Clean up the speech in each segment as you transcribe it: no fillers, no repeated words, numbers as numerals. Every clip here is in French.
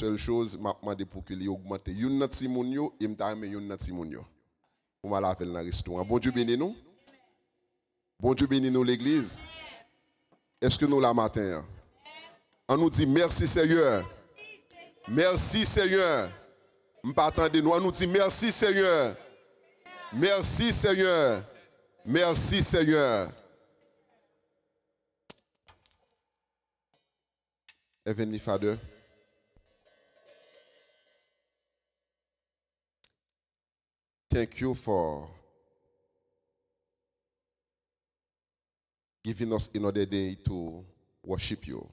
seule chose, m'a demandé pour qu'il augmente. Yon nan ti moun yo, et m'ta aimé yon nan ti moun yo. Pour m'a laver dans le restaurant. Bon Dieu bénis nous. Bon Dieu bénis nous l'église. Est-ce que nous la matin? On nous dit merci Seigneur. Merci Seigneur. M'pas attendre nous. On nous dit merci Seigneur. Merci Seigneur. Merci Seigneur. Heavenly Father, thank you for giving us another day to worship you.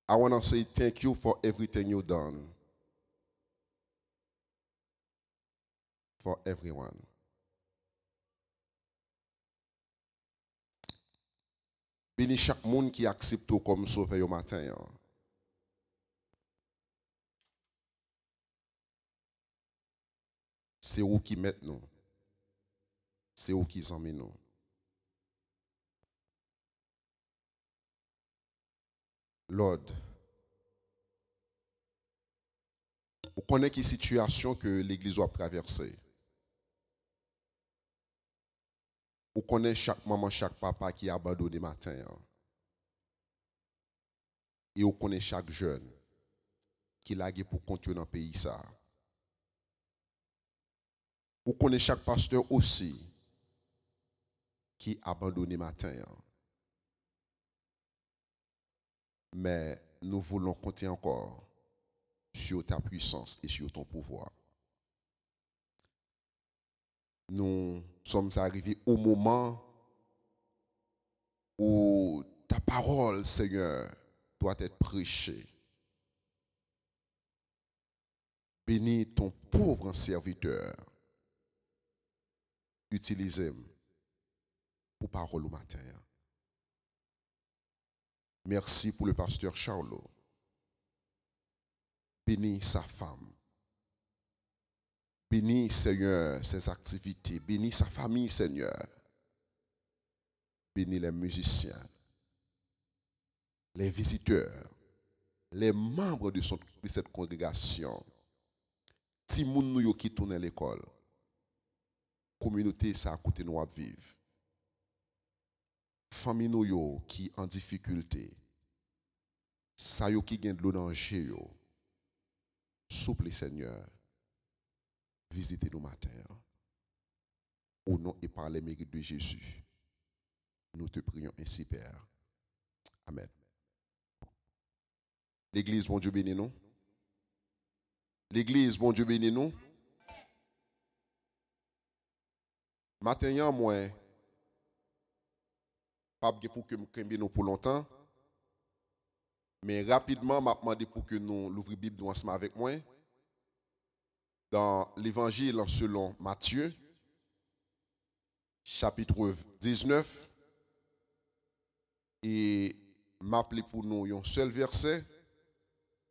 I want to say thank you for everything you've done for everyone. Bénis chaque monde qui accepte comme sauveur au matin. C'est où qui met nous. C'est où qui s'en met nous. Lord, vous connaissez quelle situation que l'Église a traversée. Vous connaissez chaque maman, chaque papa qui a abandonné matin. Et vous connaissez chaque jeune qui l'a pour continuer dans le pays. Ça. Vous connaissez chaque pasteur aussi qui a abandonné matin. Mais nous voulons compter encore sur ta puissance et sur ton pouvoir. Nous sommes arrivés au moment où ta parole, Seigneur, doit être prêchée. Bénis ton pauvre serviteur. Utilise-moi pour parole au matin. Merci pour le pasteur Charlot. Bénis sa femme. Bénis, Seigneur, ses activités. Bénis sa famille, Seigneur. Bénis les musiciens, les visiteurs, les membres de cette congrégation. Si moun nou yo qui tourne l'école, communauté ça à côté nous à vivre. Famille nou yo qui en difficulté, ça yo qui gagne de l'eau dans yo. Souple Seigneur, visitez nous matin. Au nom et par les mérites de Jésus, nous te prions ainsi, Père. Amen. L'église, bon Dieu bénis nous. L'église, bon Dieu bénis nous. Matin, moi, pas pour que nous nous pour longtemps, mais rapidement, m'a demandé pour que nous l'ouvrions la Bible ensemble avec moi. Dans l'évangile selon Matthieu, chapitre 19, et m'appeler pour nous un seul verset,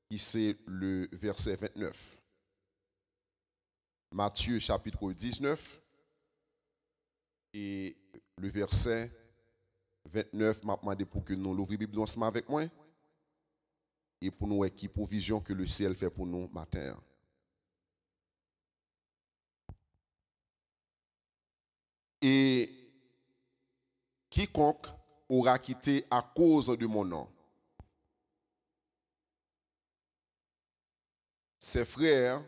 qui c'est le verset 29. Matthieu chapitre 19, et le verset 29, m'a demandé pour que nous l'ouvrions la Bible ensemble avec moi, et pour nous qui provision que le ciel fait pour nous matin. Et quiconque aura quitté à cause de mon nom ses frères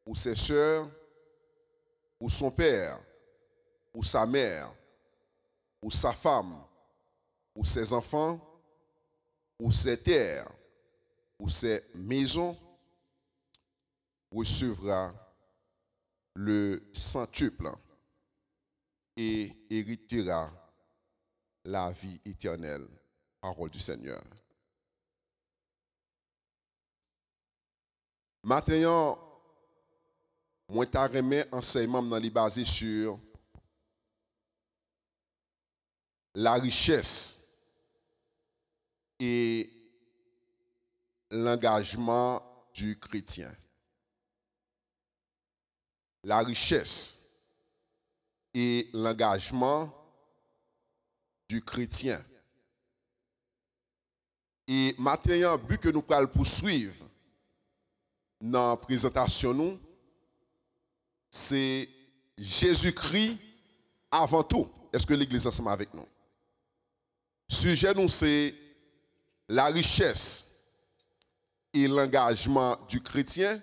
ou ses sœurs ou son père ou sa mère ou sa femme ou ses enfants ou ses terres ou ses maisons recevra le centuple et héritera la vie éternelle. Parole du Seigneur. Maintenant, moi t'ai remis enseignement dans les basé sur la richesse et l'engagement du chrétien. La richesse et l'engagement du chrétien. Et maintenant, but que nous allons poursuivre dans la présentation, nous, c'est Jésus-Christ avant tout. Est-ce que l'Église est ensemble avec nous? Sujet, nous, c'est la richesse et l'engagement du chrétien.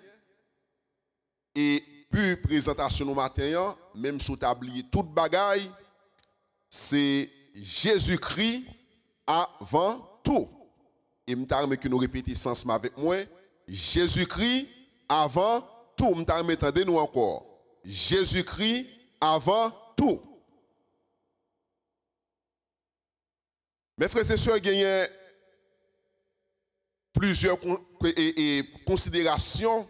Et puis, présentation nous matin, même sous tablier toute bagaille, c'est Jésus-Christ avant tout. Et je vais que nous répétions ensemble avec moi. Jésus-Christ avant tout. Je vais entendre nous encore. Jésus-Christ avant tout. Mes frères et sœurs, il y a plusieurs considérations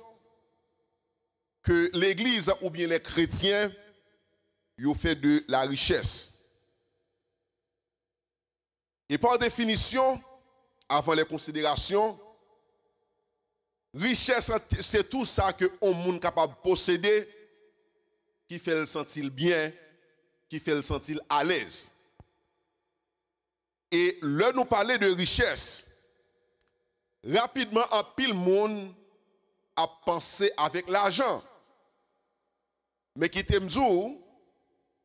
que l'Église ou bien les chrétiens ont fait de la richesse. Et par définition, avant les considérations, richesse, c'est tout ça que on monde capable de posséder qui fait le sentir bien, qui fait le sentir à l'aise. Et là, nous parler de richesse, rapidement, un pile monde a pensé avec l'argent. Mais qui t'aime dire,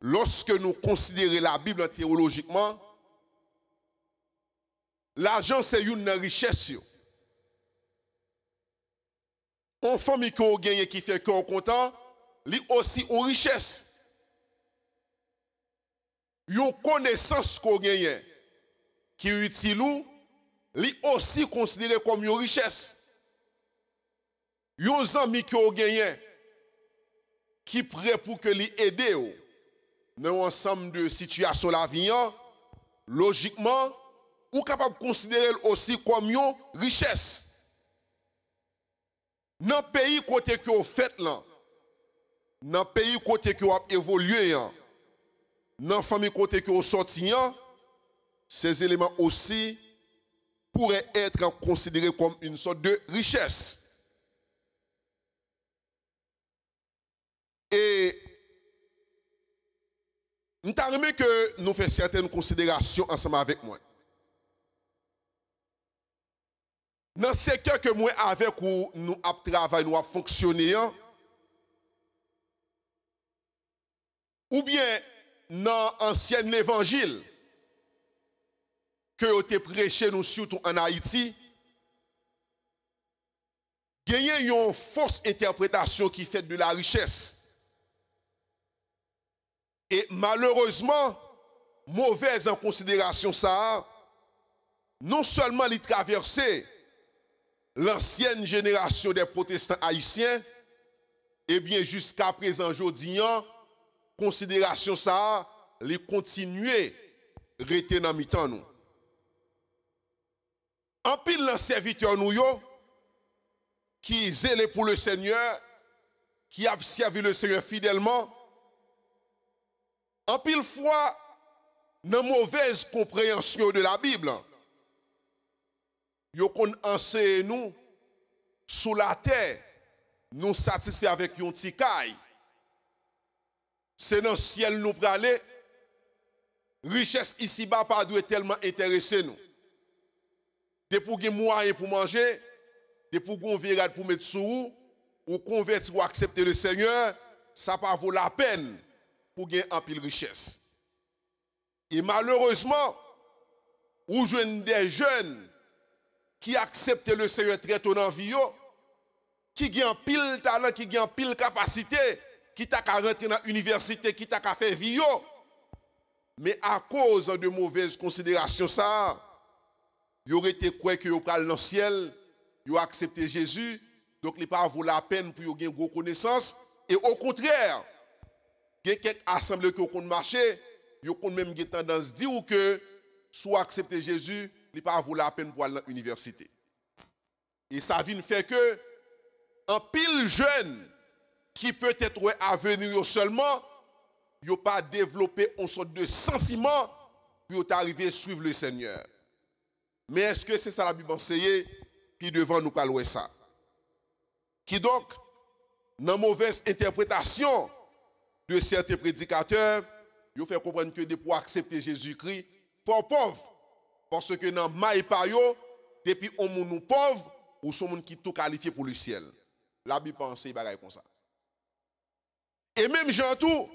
lorsque nous considérons la Bible théologiquement, l'argent c'est une richesse. On famille qui a gagné qui fait qu'on content, lui aussi une richesse. Une connaissance qu'on gagne qui est utile, lui aussi considéré comme une richesse. Un ami qui a gagné qui est prêt pour que lui aide dans un ensemble de situations la vie, logiquement, ou capable de considérer aussi comme une richesse. Dans le pays côté que vous faites là, dans le pays côté que vous avez évolué, dans la famille côté que vous sorti, ces éléments aussi pourraient être considérés comme une sorte de richesse. Et nous avons que nous fassions certaines considérations ensemble avec moi. Dans le secteur que moi avec où nous travaillons, nous avons fonctionné, ou bien dans l'ancien évangile que vous avez prêché nous surtout en Haïti, il y a une fausse interprétation qui fait de la richesse. Et malheureusement, mauvaise en considération ça, non seulement il traversait l'ancienne génération des protestants haïtiens, et bien jusqu'à présent, aujourd'hui, considération ça, les continuer rester dans mi-temps nous. En pile les serviteurs nous qui zélé pour le Seigneur, qui a servi le Seigneur fidèlement, en pile fois, dans mauvaise compréhension de la Bible, yo kon enseigne nous sous la terre, nous satisfait avec yon ti kay. C'est dans le ciel nous praler. Richesse ici-bas pas doit tellement intéresser nous. De pour gen moyen pour manger, de pour gon virade pour mettre sous ou convertir ou accepter le Seigneur, ça pas vaut la peine pour gagner un pile richesse. Et malheureusement, ou jeunes des jeunes qui acceptent le Seigneur très tôt dans la vie, qui gagnent pile talent, qui gagnent pile capacité, qui t'a qu'à rentrer dans l'université, qui t'a qu'à faire vie, mais à cause de mauvaises considérations, ça, il aurait été quoi que vous parlez dans le ciel, vous accepté Jésus, donc il n'est pas vaut la peine pour vous gagner une connaissance, et au contraire, il y a quelques assemblées qui ont marché, ils ont même tendance à dire que soit accepter Jésus, il n'est pas vaut la peine pour aller dans l'université. Et ça vient faire que un pile jeune qui peut-être à venir seulement, il n'a pas développé une sorte de sentiment pour arriver à suivre le Seigneur. Mais est-ce que c'est ça la Bible enseigne qui devant nous parler ça? Qui donc, dans mauvaise interprétation de certains prédicateurs, ils ont fait comprendre que pour accepter Jésus-Christ, fort pauvre. Parce que dans maï pa yo, depuis on moun pauvre, ou son moun qui tout qualifié pour le ciel. La Bible pense bagay comme ça. Et même Jean tout,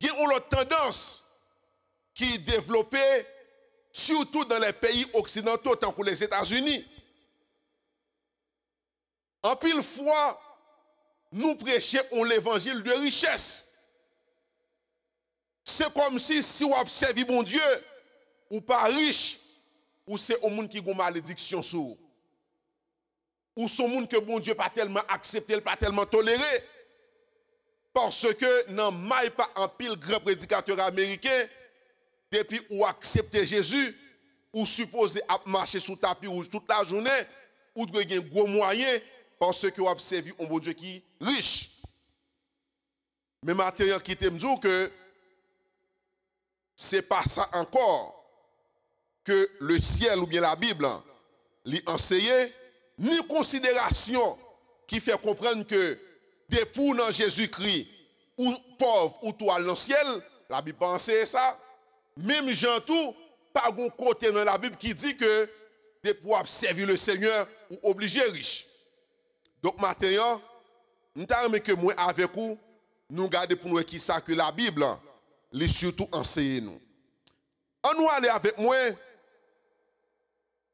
il y a une autre tendance qui est développée surtout dans les pays occidentaux, tant que les États-Unis. En pile fois, nous prêchons l'évangile de richesse. C'est comme si vous observez bon Dieu, ou pas riche, ou c'est au monde qui a une malédiction sur vous. Ou c'est au monde que bon Dieu pas tellement accepté, pas tellement toléré. Parce que dans maille pas en pile grand prédicateur américain, depuis ou accepter Jésus, ou supposé marcher sous tapis rouge toute la journée, ou de gagner gros moyens, parce que vous observez un bon Dieu qui est riche. Mais maintenant, qui te me dit que c'est pas ça encore que le ciel ou bien la Bible lui enseigne, ni considération qui fait comprendre que des pour dans Jésus-Christ, ou pauvre, ou toi dans le ciel, la Bible pense ça. Même Jean tout, pas un côté dans la Bible qui dit que des pour servir le Seigneur ou obligé riche. Donc maintenant, nous avons que moi avec vous, nous gardons pour nous qui ça que la Bible, les surtout enseigne nous. On nous aller avec moi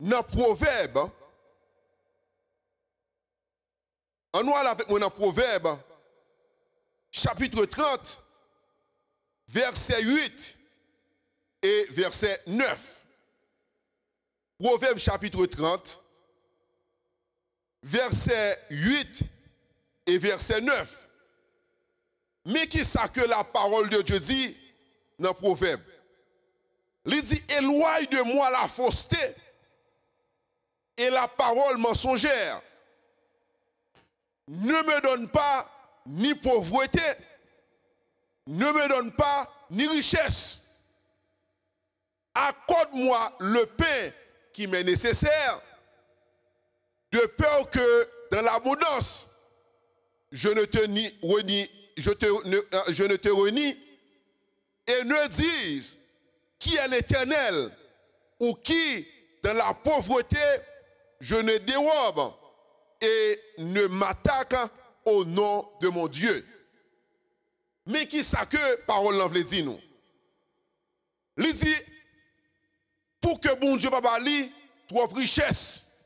dans Proverbe. On nous aller avec moi dans Proverbe, chapitre 30, verset 8 et verset 9. Proverbe chapitre 30, verset 8 et verset 9. Mais qui ça que la parole de Dieu dit dans Proverbe? Il dit, éloigne de moi la fausseté et la parole mensongère. Ne me donne pas ni pauvreté, ne me donne pas ni richesse. Accorde-moi le pain qui m'est nécessaire, de peur que dans l'abondance, je ne te renie et ne dise qui est l'Éternel ou qui, dans la pauvreté, je ne dérobe et ne m'attaque au nom de mon Dieu. Mais qui ça que parole l'envle dit nous? Il dit, pour que bon Dieu pas li trop richesse.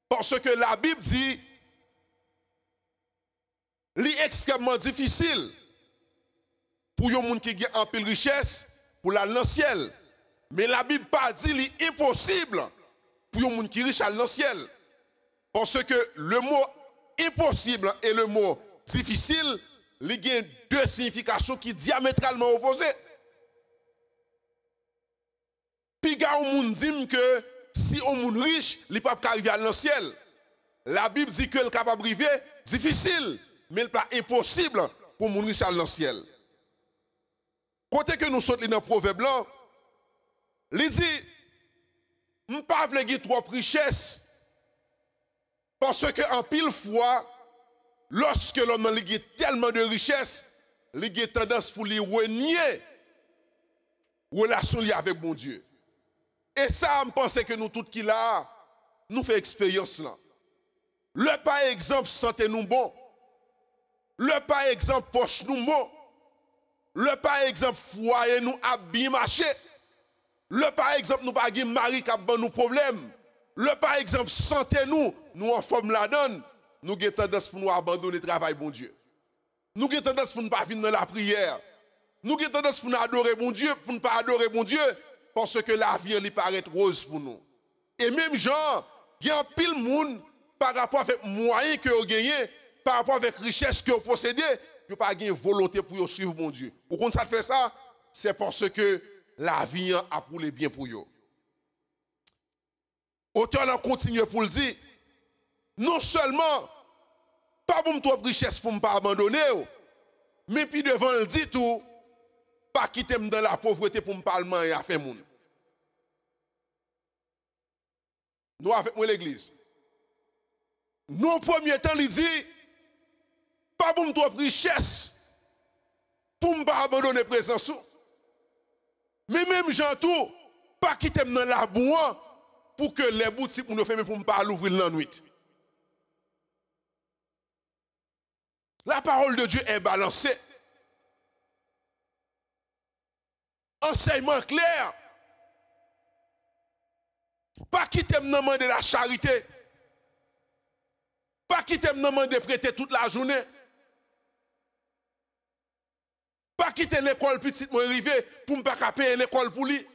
Parce que la Bible dit, li extrêmement difficile pour un monde qui a un peu de richesse pour aller dans le ciel. Mais la Bible pas dit li impossible pour un monde qui est riche aller dans le ciel. Parce que le mot impossible et le mot difficile, il ont deux significations qui sont diamétralement opposées. Puis il y a un monde qui dit que si un monde riche, il ne peut pas arriver dans le ciel. La Bible dit que le capable d'arriver, difficile, mais il n'est pas impossible pour un monde riche aller dans le ciel. Côté que nous sommes dans le proverbe là, il dit, je ne peux pas avoir trop de richesse. Parce qu'en pile fois, lorsque l'homme a tellement de richesse, il a tendance pour lui renier la relation avec bon Dieu. Et ça, je pense que nous tous qui là, nous faisons expérience là. Le par exemple, santé nous bon. Le par exemple, poche nous bon. Le par exemple, foyer nous a bien marché. Le par exemple, nous pas de mari qui a nous problème. Le par exemple, santé nous en forme la donne, nous avons tendance pour nous abandonner le travail, bon Dieu. Nous avons tendance pour ne pas venir dans la prière. Nous avons tendance pour nous adorer bon Dieu, pour ne pas adorer bon Dieu, parce que la vie lui paraît rose pour nous. Et même gens, il y a un pile monde par rapport avec moyens que vous gagnez, par rapport avec richesse que vous possédez, vous n'avez pas de volonté pour suivre bon Dieu. Pourquoi ça fait ça? C'est parce que la vie a pour les biens pour vous. Auteur a continué pour le dire, non seulement, pas pour me trouver richesse pour ne pas abandonner, mais puis devant le dit tout, pas quitter dans la pauvreté pour me parler et à faire moun. Nous avec moi l'église. Nous en premier temps, il dit, pas pour me trouver richesse pour ne pas abandonner présence. Mais même gens tout, pas quitter dans la boue pour que les boutiques pour nous fermer pour ne pas l'ouvrir la nuit. La parole de Dieu est balancée. Enseignement clair. Pas quitter dans de la charité. Pas quitter dans de prêter toute la journée. Pas quitter l'école petite moi arrivé pour ne pas payer l'école pour lui.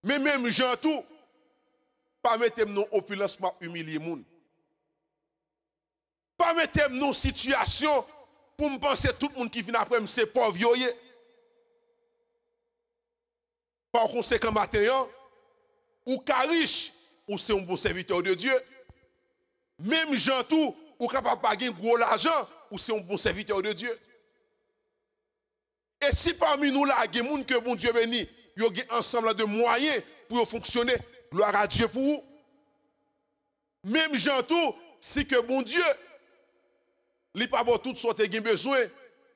Mais même gens tout, pas mettre nous opulence pour humilier moun. Pas mettre nous situation pour me penser tout le monde qui vient après c'est pauvre yoye. Par conséquent matin, ou ka riche ou c'est un bon serviteur de Dieu. Même gens tout, ou capable de gagner gros l'argent ou c'est un bon serviteur de Dieu. Et si parmi nous là, il y a des gens que bon Dieu béni, ils ont un ensemble de moyens pour fonctionner, gloire à Dieu pour vous. Même gens tout, si que bon Dieu, il n'a pas tout ce qu'il a besoin,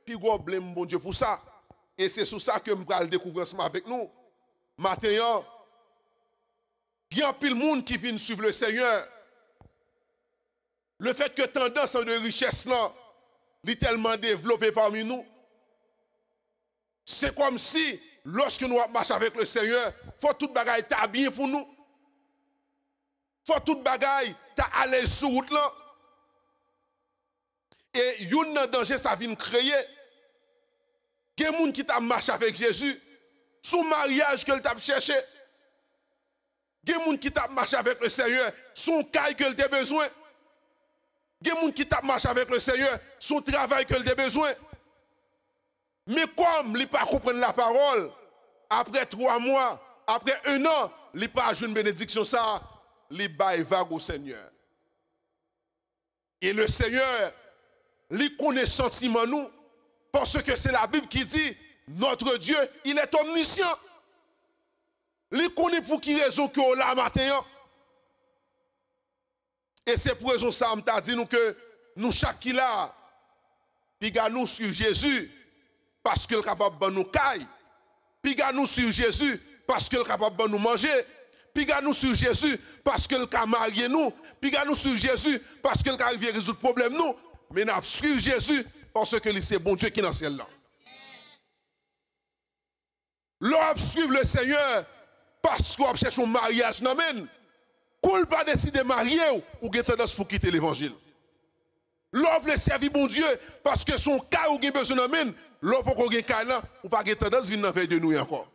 puis il blâme bon Dieu pour ça. Et c'est sur ça que je vais le découvrir ensemble avec nous. Maintenant, il y a pile de monde qui vient suivre le Seigneur. Le fait que tendance de richesse là, est tellement développée parmi nous. C'est comme si, lorsque nous marchons avec le Seigneur, il faut tout bagaille ta bien pour nous. Il faut tout bagaille ta à l'aise sur route là. Et il y a un danger, ça vient créer. Il y a des gens qui t'a marché avec Jésus, son mariage que t'a cherché. Il y a des gens qui t'a marché avec le Seigneur, son caille que t'a besoin. Il y a des gens qui t'a marché avec le Seigneur, son travail que t'a besoin. Mais comme il ne pas comprendre la parole, après 3 mois, après 1 an, il n'a pas une bénédiction, ça, il baille vague au Seigneur. Et le Seigneur, il connaît sentiment nous, parce que c'est la Bible qui dit, notre Dieu, il est omniscient. Il connaît pour qui raison que là matin. Et c'est pour raison ça, on t'a dit nous que nous chaque qui là, puis nous sur Jésus, parce qu'il est capable de nous cailler. Puis nous sur Jésus, parce qu'il est capable de nous manger. Puis nous sur Jésus, parce qu'il est capable de marier nous. Puis nous sur Jésus, parce qu'il est capable de résoudre le problème nous. Mais nous suivons Jésus, parce que c'est bon Dieu qui est dans le ciel là. L'on suivre le Seigneur, parce qu'on cherche un mariage. Non, mais, qu'on pas décider de marier ou qu'il tendance pour quitter l'évangile. L'on veut servir bon Dieu, parce que son cas ou qu'il besoin de men, l'on peut qu'on ait cas là, ou pas qu'il tendance de venir de nous encore.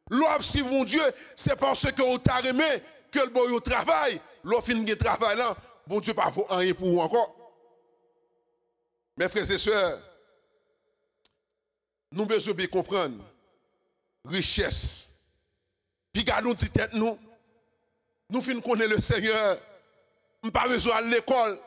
L'on suivre mon Dieu, c'est parce qu'on t'a aimé que le bon travail, l'on finit de travail là, bon Dieu pas vaut rien pour vous encore. Mes frères et sœurs, nous besoin bien comprendre richesse. Puis nous dit tête nous finissons connaître le Seigneur. Nous pas besoin à l'école,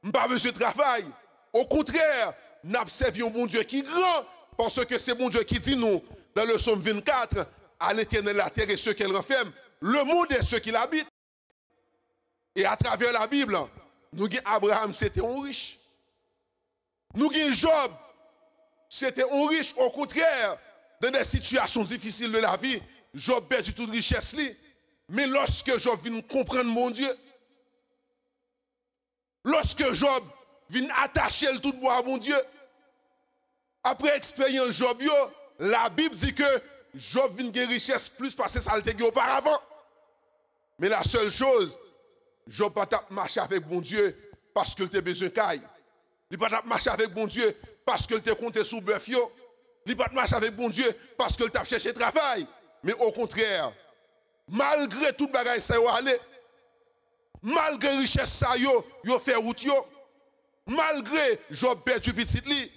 nous pas besoin de travail. Au contraire, nous observons un bon Dieu qui est grand, parce que c'est bon Dieu qui dit nous, dans le psaume 24, à l'Éternel la terre et ceux qu'elle renferme, le monde et ceux qui l'habitent. Et à travers la Bible, nous avons Abraham, c'était un riche. Nous avons Job, c'était un riche. Au contraire, dans des situations difficiles de la vie, Job perd toute richesse. Mais lorsque Job vient comprendre mon Dieu, lorsque Job vient attacher le tout bois à mon Dieu, après expérience Job, la Bible dit que Job vient de richesse plus parce que ça l'était auparavant. Mais la seule chose, Job pas marcher avec mon Dieu parce qu'il a besoin de caille. Il pas marcher avec bon Dieu parce qu'il t'a compté sous bœuf. Il pas marcher avec bon Dieu parce qu'il t'a cherché travail. Mais au contraire, malgré toute bagaille ça y aller, malgré richesse ça yo fait route yo, malgré Job perdu petit li,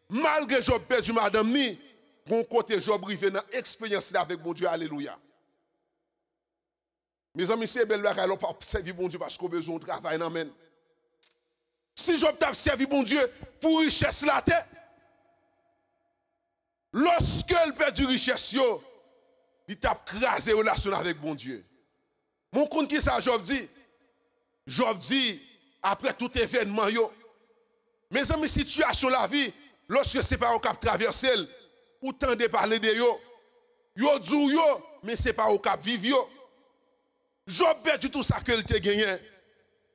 malgré Job perdu madame ni, bon côté Job rivé dans expérience avec bon Dieu, alléluia. Mes amis, c'est belle bagaille, on pas servir bon Dieu parce qu'on a besoin de travail, amen. Si Job t'a servi bon Dieu pour richesse la terre, lorsque il perd du richesse, il t'a crasé relation avec bon Dieu. Mon compte qui ça Job dit? Job dit, après tout événement, mes amis, situation la vie, lorsque c'est pas au cap traverser, ou tendez parler de yo. Yo dou yo, mais c'est pas au cap vivre yo. Job perdu tout ça que il te gagné.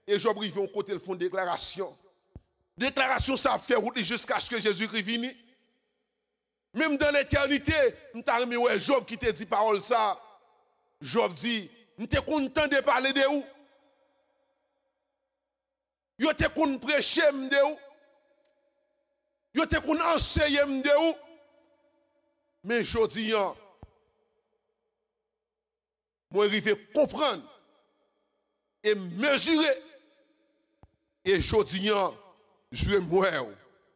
Et Job rive au côté le fond déclaration. Déclaration ça fait route jusqu'à ce que Jésus-Christ vienne. Même dans l'éternité, m'ta remis ouais Job qui te dit parole ça. Job dit, m'te content de parler de ou. Yo te kon prêcher m'de ou. Yo te kon enseigner m'de ou. Mais jodi an moi arrivé comprendre et mesurer et jodi an je vais mourir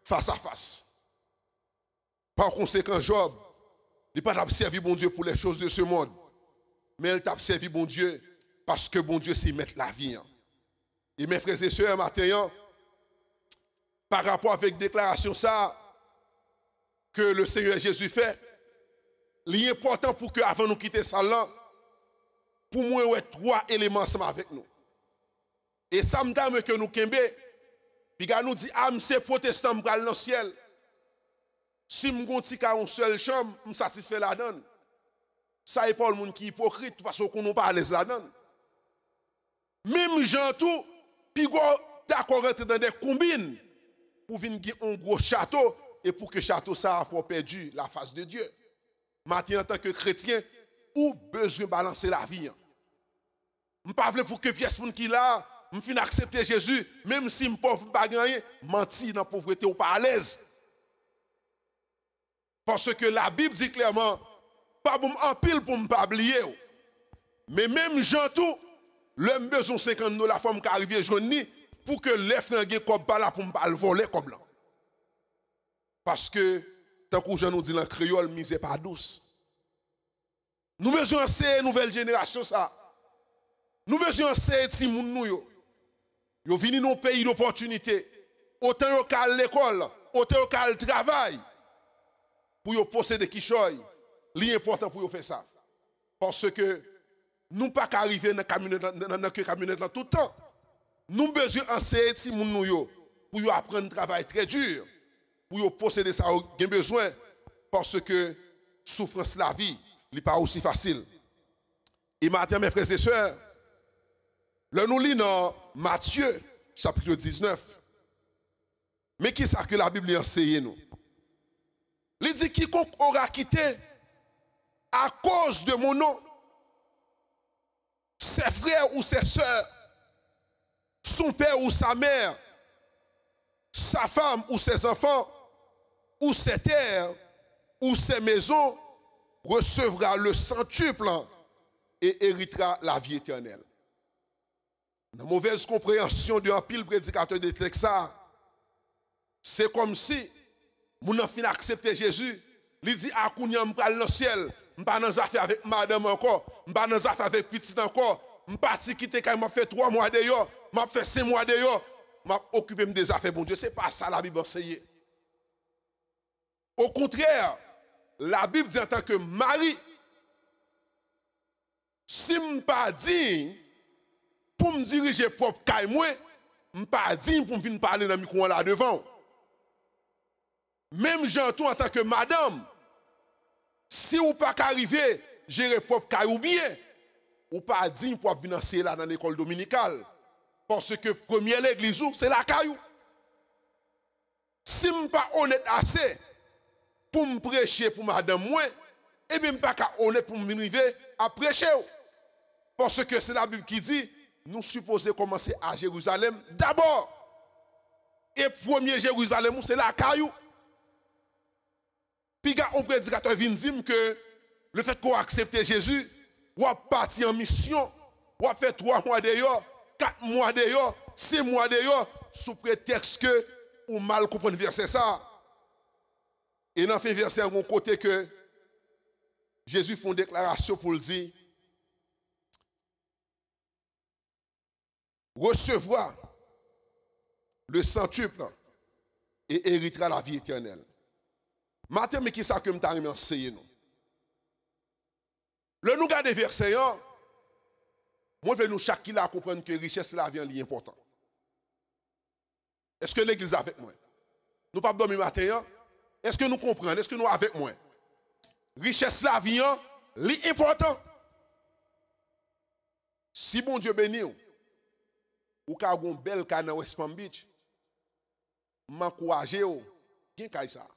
face à face. Par conséquent, Job, il n'a pas servi bon Dieu pour les choses de ce monde, mais il t'a servi bon Dieu parce que bon Dieu s'y met la vie. Et mes frères et sœurs, matin, par rapport avec la déclaration ça que le Seigneur Jésus fait, l'important pour que avant nous quitter ça là, pour moi, il y a 3 éléments ensemble avec nous. Et ça me dit que nous kembe, puis nous dit, ah, c'est protestant, je vais dans le ciel. Si je suis dans une seule chambre, je suis satisfait la donne. Ça n'est pas le monde qui est hypocrite, parce qu'on n'a pas à l'aise la donne. Même gens tout, puis d'accord rentrer dans des combines pour venir un gros château et pour que château ça soit perdu la face de Dieu. Maintenant, en tant que chrétien, ou besoin de balancer la vie. Je ne pas pour que pièce pour qui là, je finis accepter Jésus, même si je ne peux pas gagner, mentir dans la pauvreté ou pas à l'aise. Parce que la Bible dit clairement, pas pour en pile pour ne pas oublier. Mais même gens tout, le besoin de 50 $, la femme qui arrive journée pour que les frères aient comme pas là pour ne pas le voler comme là. Parce que, tant que nous dit dans le créole, misère pas douce. Nous besoin de ces nouvelles générations ça. Nous besoin de ces petits moun nou yo. Yo vini dans pays d'opportunité. Autant yo kal l'école, autant yo kal travail. Pour yo posséder kichoy. L'important pour yo faire ça. Parce que nous pas qu'arriver dans la camionnette tout le temps. Nous besoin de ces petits moun nou yo pour yo apprendre travail très dur. Pour yo posséder ça, yo gen besoin parce que souffrance la vie n'est pas aussi facile. Et maintenant, mes frères et sœurs, là nous lisons dans Matthieu, chapitre 19. Mais qui ça que la Bible enseigne nous? Il dit quiconque aura quitté à cause de mon nom ses frères ou ses sœurs, son père ou sa mère, sa femme ou ses enfants, ou ses terres, ou ses maisons, recevra le centuple et héritera la vie éternelle. Dans la mauvaise compréhension d'un pile prédicateur de Texas, c'est comme si mon enfant accepté Jésus, il dit à Kounia m'pral dans le ciel, m'pas dans affaire avec madame encore, m'pas dans affaire avec petite encore, m'pas quitter quand m'a fait 3 mois d'ailleurs, m'a fait 5 mois d'ailleurs, m'a occupé des affaires bon Dieu, c'est pas ça la Bible enseigne. Au contraire, la Bible dit en tant que mari, si je ne pas digne pour me diriger propre caille moi, je ne pas digne pour me venir parler dans le micro là devant. Même j'entends en tant que madame, si vous pas arriver gérer propre caille ou bien, ou pas digne pour venir enseigner là dans l'école dominicale. Parce que première l'église, c'est la caillou. Si je ne pas honnête assez pour me prêcher pour madame moi, et bien pas honnête pour me arriver à prêcher. Parce que c'est la Bible qui dit, nous supposons commencer à Jérusalem d'abord. Et premier Jérusalem, c'est la caillou. Puis un prédicateur vient dire que le fait qu'on accepte Jésus, ou a parti en mission, ou a fait 3 mois d'ailleurs, 4 mois d'ailleurs, 6 mois d'ailleurs, sous prétexte que ou mal comprendre verset ça. Et dans fait verset à mon côté que Jésus fait une déclaration pour le dire, recevra le centuple et héritera la vie éternelle. Maintenant, mais qui ça que m'ta remis enseigner nous? Le nous garder verset, moi je veux nous chaque qui là comprendre que richesse la vie est important. Est-ce que l'église est avec moi? Nous pas dormir matin? Est-ce que nous comprenons? Est-ce que nous avec moi? richesse la vie, li important. Si bon Dieu béni ou ka gon bel ka dans West Palm Beach, m'encourager gen kay ça.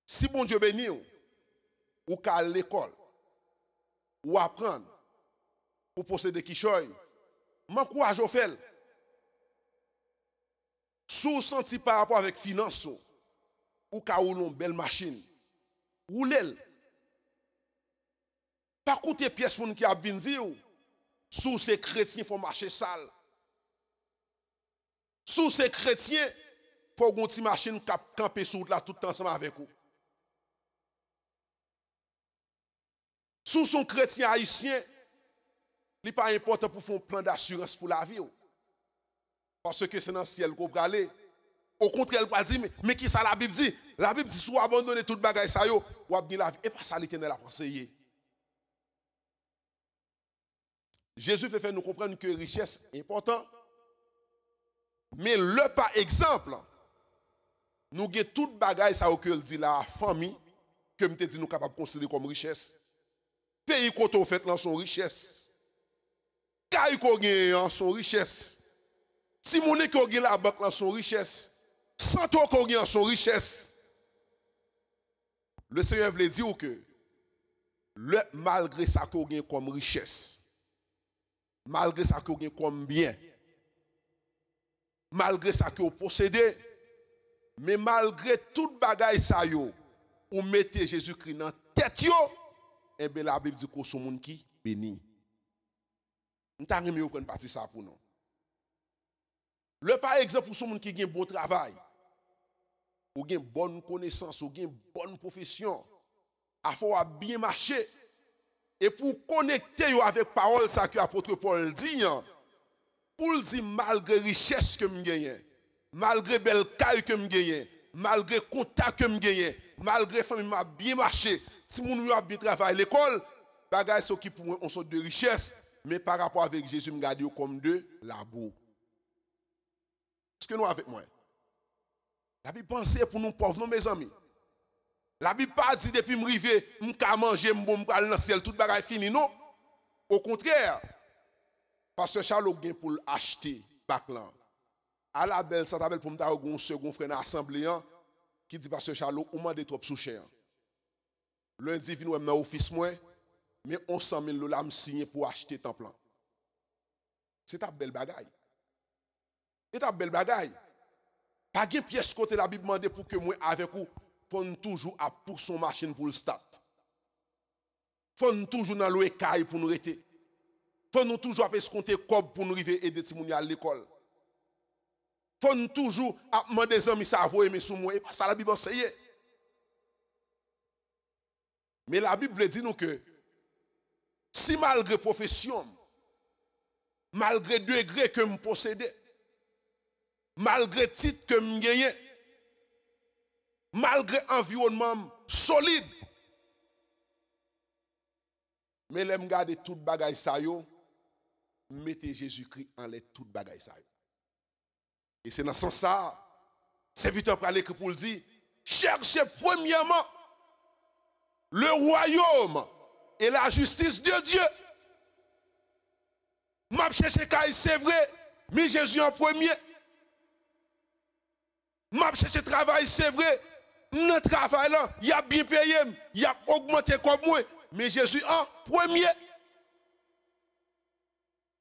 Si bon Dieu béni ou ka l'école ou apprendre pour posséder kichoy, m'encourage au fait. Sous senti par rapport avec finance ou ka ou une belle machine, ou l'el. Pas coûter pièce pour nous qui a vinn dire sous ces chrétiens faut marcher sale. Sous ces chrétiens faut gon ti machine cap camper sous là tout ensemble avec vous. Sous son chrétien haïtien, il pas important pour faire un plan d'assurance pour la vie. Parce que c'est dans le ciel qu'on va aller. Au contraire, elle va dire, mais qui ça la Bible dit? La Bible dit, si vous abandonnez toute bagaille ça, vous avez la vie. Et pas ça l'Éternel a conseillé. Jésus fait nous comprendre que la richesse est importante. Mais le par exemple, nous avons toute bagaille ça que dit la famille, que nous dit nous capables de considérer comme richesse. Pays qu'on a fait dans son richesse. Caille qu'on a son richesse. Si mon est qu'on a la banque dans son richesse. Sans toi qu'on a son richesse. Le Seigneur veut dire que malgré ça qu'on a comme richesse, malgré ça qu'on a comme bien, malgré ça qu'on possède, mais malgré toute bagaille ça yo, ou mettez Jésus-Christ dans tête yo, et bien la Bible dit qu'on son monde qui béni. Nous t'avons mis aucune partie ça pour nous. Le par exemple pour son monde qui a un bon travail, ou une bonne connaissance, ou une bonne profession, il faut bien marcher. Et pour connecter avec la parole, ça que l'apôtre Paul dit, pour dire malgré richesse que je gagne, malgré belle caille que je gagne, malgré contact que je gagne, malgré famille m'a bien marché, si mon a bien travaillé à l'école, bagay ce qui pour moi on sorte de richesse, mais par rapport avec Jésus me garde comme de labour. Est-ce que nous avec moi? La Bible pense pour nous pauvres, non mes amis. La Bible pas dit depuis me river, m'ka manger, m'ka dans le ciel, tout bagay fini, non. Au contraire, Pasteur Charles gain pour acheter bac là. À la belle, ça t'appelle pour me avoir un second frère dans l'assemblée qui dit Pasteur Charles, on m'a des trop sous cher. Lundi, vient dans l'office, mais on 100 000 $ me signé pour acheter temps plan. C'est ta belle bagaille. C'est ta belle bagaille. Pas de pièce côté la Bible demande pour que moi avec vous, faut toujours à pour son machine pour le start. Faut toujours dans le caille pour nous rester. Faut nous toujours à escompter cob pour nous arriver aider Timouni à l'école. Faut nous toujours à demander des amis ça voyer mais sous moi et pas ça la Bible enseigne. Mais la Bible dit nous que si malgré profession, malgré degré que me possédais, malgré titre que me gagnais, malgré environnement solide, mais les me garder toute bagaille ça yo, mettez Jésus-Christ en les toute bagaille ça yo. Et c'est dans ce sens ça, serviteur pour l'écrit pour le dire, cherchez premièrement le royaume et la justice de Dieu. M'a cherché Kaï, c'est vrai, mais Jésus en premier. M'a cherché travail, c'est vrai. Notre travail là, il a bien payé, il a augmenté comme moi, mais Jésus en premier.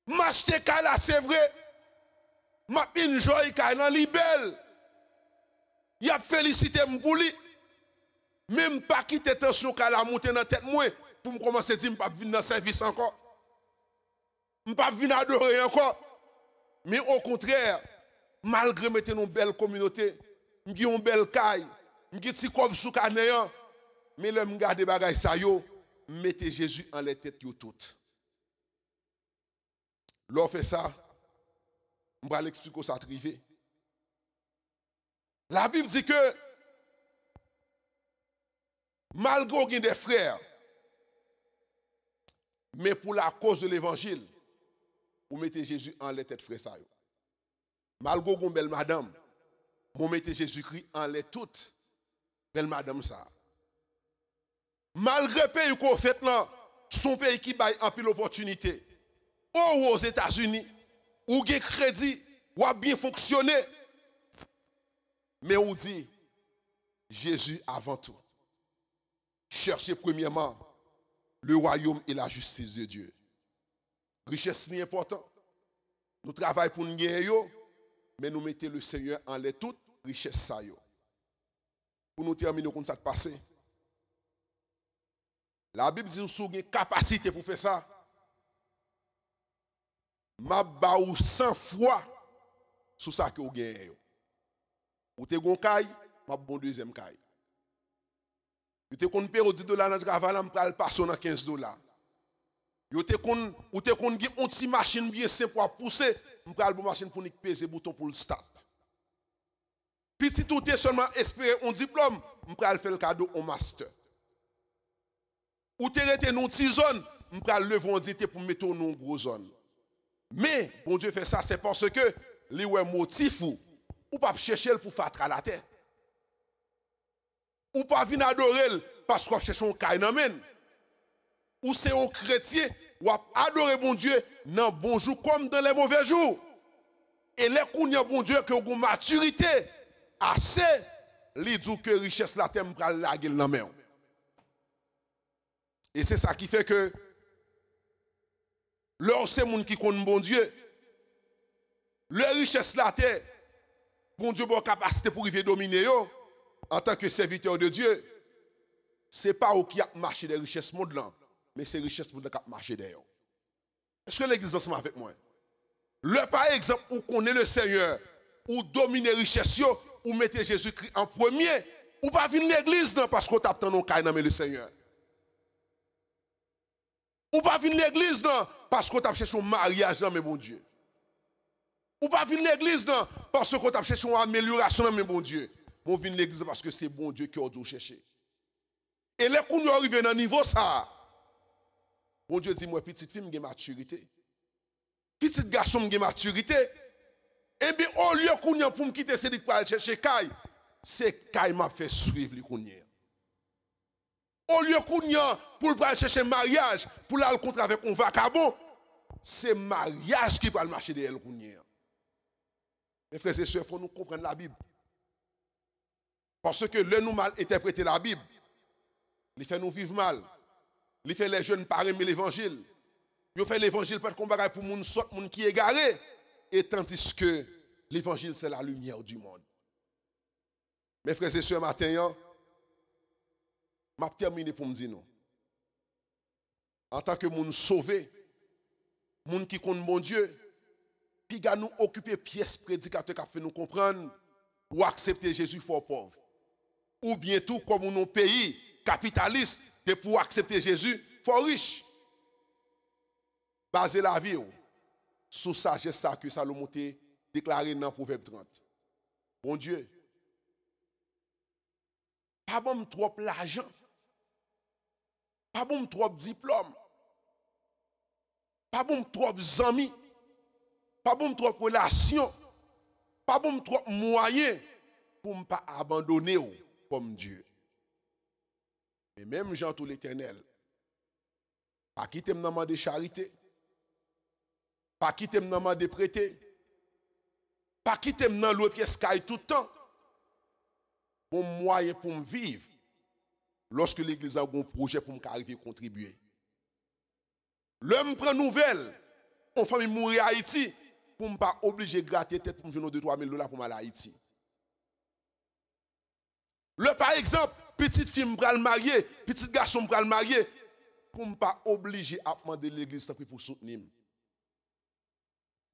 M'a acheté Kaï là, c'est vrai. M'a enjoy Kaï dans libelle. Il a félicité pour lui. Même pas quitter tension Kaï la monter dans tête moi pour me commencer à dire m'pas venir dans service encore. M'pas venir adorer encore. Mais au contraire, malgré mettre une belle communauté, m'gi une belle caille, m'gi ti comme sous canéan, mais le m'garde bagay sa yo, mettez Jésus en les têtes yo toutes. L'on fait ça, m'va l'expliquer ça trivé. La Bible dit que malgré des frères, mais pour la cause de l'évangile, vous mettez Jésus en les têtes frères ça. Malgré une belle madame, vous mettez Jésus-Christ en les toutes. Belle madame ça. Malgré pays qu'on fait là, son pays qui baille en pile opportunité. Ou aux États-Unis, ou gen crédit, ou a bien fonctionné. Mais on dit, Jésus avant tout. Cherchez premièrement le royaume et la justice de Dieu. Richesse c'est important. Nous travaillons pour nous gagner, mais nous mettons le Seigneur en les toutes richesses ça yo. Pour nous terminer comme ça de passer. La Bible dit que nous avons une capacité pour faire ça. Ma ba ou 100 fois sur ça que vous gagnez. Ou te gon kay, ma bon deuxième kay. Ou te kon payer $10 dans le travail, me pral passer dans $15. Ou te kon gi on ti machine bien simple pour pousser, me pral bon machine pour peser bouton pour le start. Petit tout est seulement espérer un diplôme, me pral faire le cadeau au master. Ou te rete non ti zone, me pral lever on dit pour mettre non gros zone. Mais bon Dieu fait ça c'est parce que li wè motif ou pas chercher pour faire à la terre. Ou pas venir adorer parce qu'on cherche un caille nan men. Ou c'est un chrétien ou adorer bon Dieu dans bon jour comme dans les mauvais jours. Et les kounya bon Dieu que vous maturité assez li dit que richesse la terre pral la gueule nan men. Et c'est ça qui fait que leur c'est moun qui connaît bon Dieu. Leur richesse la terre, bon Dieu bon capacité pour y dominer yo en tant que serviteur de Dieu. C'est pas au qui a marché des richesses monde là, mais c'est richesse monde qui a marché d'ailleurs. Est-ce que l'église est ensemble avec moi? Le par exemple où connaît le Seigneur, ou dominer richesse yo, ou mettez Jésus-Christ en premier, ou pas venir l'église non parce qu'on t'attend non kay nan mais le Seigneur. Ou pas venir l'église non parce qu'on t'a cherché un mariage dans mes bon Dieu. Ou pas venir l'église non parce qu'on t'a cherché une amélioration dans mes bon Dieu. On vient l'église parce que c'est bon Dieu qui a dû chercher. Et les qu'on arrive dans niveau ça. Bon Dieu dit moi petite fille j'ai maturité. Petit garçon j'ai maturité. Et bien au lieu qu'on pour me quitter c'est pour aller chercher Kai, c'est Kai m'a fait suivre les qu'on au lieu qu'on pour aller chercher mariage, pour aller rencontrer avec un vagabond, c'est mariage qui va le marcher de elle. Mes frères et sœurs, il faut nous comprendre la Bible. Parce que le nous mal interpréter la Bible, il fait nous vivre mal. Il fait les jeunes pas aimer l'évangile. Il fait l'évangile pour combattre pour moun sot, moun qui est égaré. Et tandis que l'évangile c'est la lumière du monde. Mes frères et sœurs, matin, je vais terminer pour me dire non. En tant que moun sauvé, moun qui compte bon Dieu, puis nous occuper pièce prédicateur qui fait nous comprendre ou accepter Jésus fort pauvre. Ou bien tout comme nos pays capitalistes, de pour accepter Jésus fort riche. Baser la vie sous sagesse ça que Salomon a déclaré dans Proverbe 30. Bon Dieu, pas bon trop l'argent. Pas bon trop diplôme. Pas bon trop amis. Pas bon trop relation. Pas bon trop moyen pour ne pas abandonner comme Dieu. Mais même Jean tout l'Éternel, pas quitter me de charité. Pas quitter me de prêter. Pas quitter me l'autre pièce tout le temps. Bon moyen pour me vivre. Lorsque l'église a un projet pour m'arriver à contribuer. L'homme prend nouvelle, on famille mourir à Haïti, pour ne pas obliger de gratter tête pour me donner $2-3 000 pour aller à Haïti. Le par exemple, petite fille me pral marier, petit garçon me pral marier, pour ne pas obliger à demander l'église pour soutenir.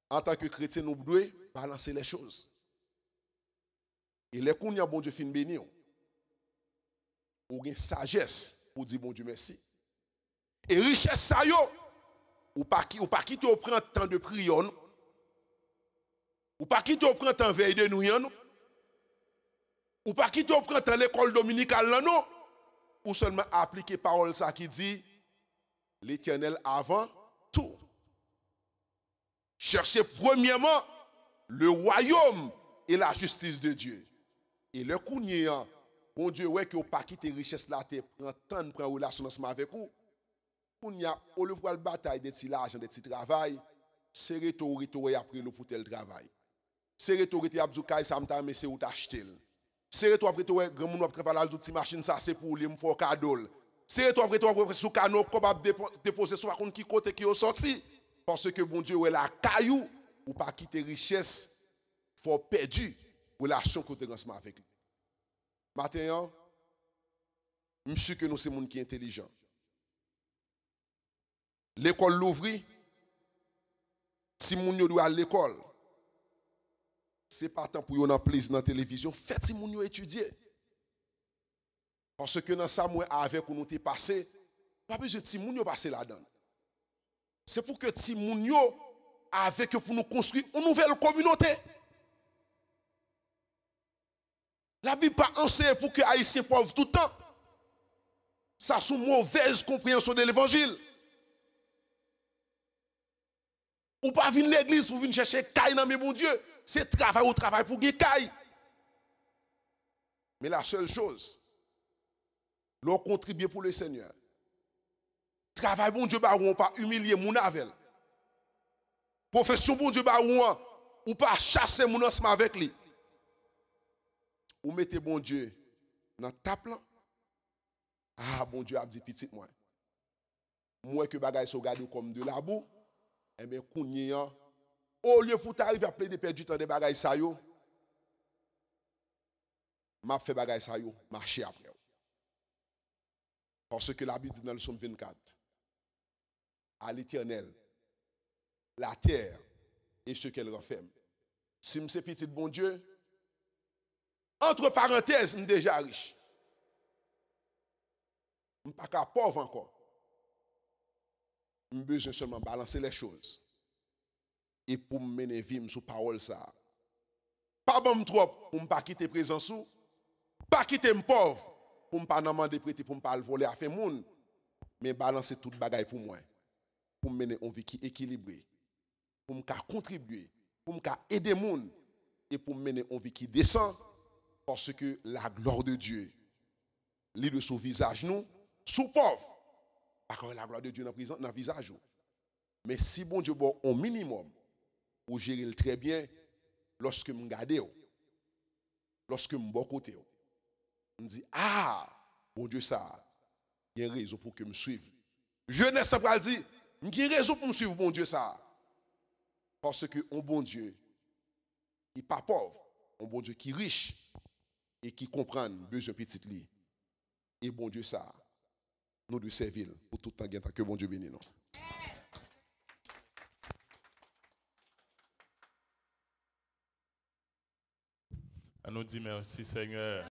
En tant que chrétien, nous devons balancer les choses. Et les qu'on y a bon Dieu fin béni. Ou une sagesse pour dire bon Dieu merci. Et richesse ça yo, ou pas quitter au prendre temps de prière, ou pas quitter au prendre temps veille de nuit, ou pas quitter au prendre temps l'école dominicale non, ou seulement appliquer parole ça qui dit l'Éternel avant tout. Cherchez premièrement le royaume et la justice de Dieu. Et le kounye bon Dieu, ouais, que vous pas quitter richesse là, te prend temps de prendre relation ensemble avec vous. Pour y a, au lieu de la bataille des petits l'argent, des petits travail, c'est retour après le pour tel travail. C'est retour à Abdoukaï, ça m'a mais c'est où t'acheter. C'est retour après toi, grand monde après parler de machine, ça c'est pour lui, me faire cadeau. C'est retour après toi, sous canot, capable déposer sur contre qui côté qui est sorti. Parce que bon Dieu, ouais, la caillou, ou pas quitter richesse, faut perdu relation côté ensemble avec lui. Maintenant, monsieur que nous c'est monde qui est intelligent. L'école l'ouvrit, si moun yo doit à l'école, c'est pas tant pour yon en plaisir dans la télévision, faites si moun yo étudier. Parce que dans ça, moi, avec où nous t'es passé, pas besoin de si moun yo passer là-dedans. C'est pour que si moun yo, avec pour nous construire une nouvelle communauté. La Bible pas enseigné pour que Haïtiens pauvres tout le temps. Ça, c'est une mauvaise compréhension de l'évangile. Ou pas venir l'église pour venir chercher caille dans mes bon Dieu. C'est travail ou travail pour gagner caille. Mais la seule chose, l'on contribue pour le Seigneur. Travail bon Dieu, bah, on pas humilier mon avel. Profession bon Dieu, bah, ou pas chasser mon ensemble avec lui. Ou mettez bon Dieu dans ta plan. Ah, bon Dieu a dit petit moi. Moi que bagay so gade comme de la boue. Eh bien, au lieu de t'arriver à plaider perdre du temps de bagay sa yo, m'a fait bagay sa yo, marcher après. Parce que la Bible dit dans le psaume 24, à l'Éternel, la terre et ce qu'elle renferme. Si je suis petit bon Dieu, entre parenthèses, je suis déjà riche. Je ne suis pas pauvre encore. J'ai besoin seulement de balancer les choses. Et pour me mener vivre sous parole ça. Pas bon trop pour ne pas quitter présence sous. Pas quitter me pauvre pour ne pas demander prêter pour ne pas le voler à faire monde. Mais balancer toute bagaille pour moi. Pour me mener une vie qui est équilibrée. Pour me contribuer. Pour me aider monde. Et pour me mener une vie qui descend. Parce que la gloire de Dieu, lit de son visage nous, sous pauvre. Parce la gloire de Dieu dans le visage. Mais si bon Dieu bon au minimum, ou gérer le très bien, lorsque je regarde, lorsque je bon côté, je me dis, ah, bon Dieu ça, il y a une raison pour que je me suive. Jeunesse ça dit, il y a une raison pour me suivre, bon Dieu ça. Parce que un bon Dieu, qui n'est pas pauvre, un bon Dieu qui est riche, et qui comprend besoin petit li. Et bon Dieu ça, nous devons servir pour tout le temps que bon Dieu bénisse nous. On nous dit merci Seigneur.